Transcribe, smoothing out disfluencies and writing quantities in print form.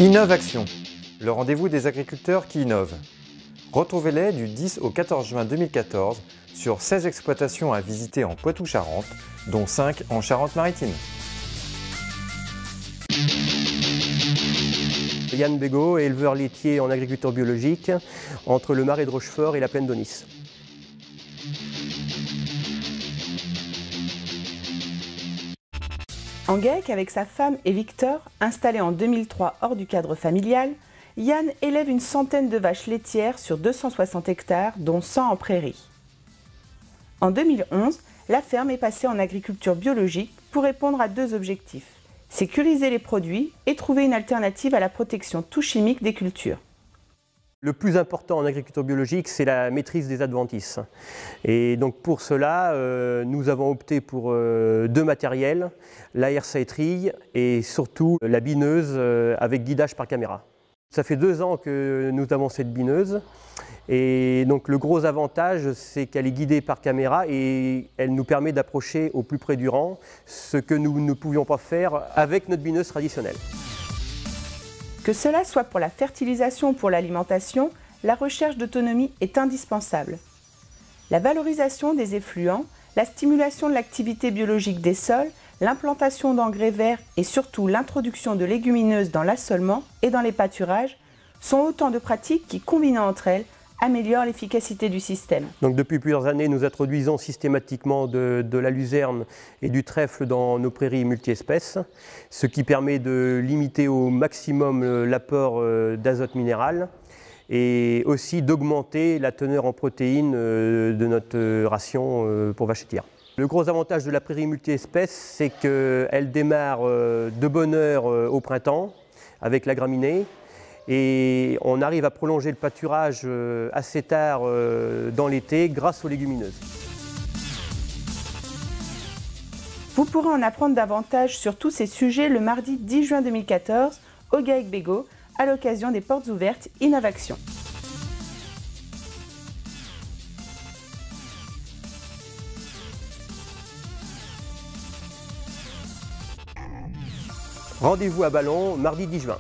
Innovaction, le rendez-vous des agriculteurs qui innovent. Retrouvez-les du 10 au 14 juin 2014 sur 16 exploitations à visiter en Poitou-Charentes, dont 5 en Charente-Maritime. Yann Bégaud, éleveur laitier en agriculture biologique, entre le Marais de Rochefort et la plaine d'Aunis. En GAEC, avec sa femme et Victor, installés en 2003 hors du cadre familial, Yann élève une centaine de vaches laitières sur 260 hectares, dont 100 en prairie. En 2011, la ferme est passée en agriculture biologique pour répondre à deux objectifs: sécuriser les produits et trouver une alternative à la protection tout chimique des cultures. Le plus important en agriculture biologique, c'est la maîtrise des adventices. Et donc pour cela, nous avons opté pour deux matériels, la hersaillerie et surtout la bineuse avec guidage par caméra. Ça fait 2 ans que nous avons cette bineuse et donc le gros avantage, c'est qu'elle est guidée par caméra et elle nous permet d'approcher au plus près du rang, ce que nous ne pouvions pas faire avec notre bineuse traditionnelle. Que cela soit pour la fertilisation ou pour l'alimentation, la recherche d'autonomie est indispensable. La valorisation des effluents, la stimulation de l'activité biologique des sols, l'implantation d'engrais verts et surtout l'introduction de légumineuses dans l'assolement et dans les pâturages sont autant de pratiques qui, combinées entre elles, améliorent l'efficacité du système. Donc depuis plusieurs années, nous introduisons systématiquement de la luzerne et du trèfle dans nos prairies multi-espèces, ce qui permet de limiter au maximum l'apport d'azote minéral et aussi d'augmenter la teneur en protéines de notre ration pour vaches laitières. Le gros avantage de la prairie multi-espèces, c'est qu'elle démarre de bonne heure au printemps avec la graminée. Et on arrive à prolonger le pâturage assez tard dans l'été grâce aux légumineuses. Vous pourrez en apprendre davantage sur tous ces sujets le mardi 10 juin 2014 au GAEC Bégaud à l'occasion des Portes ouvertes Innovaction. Rendez-vous à Ballon mardi 10 juin.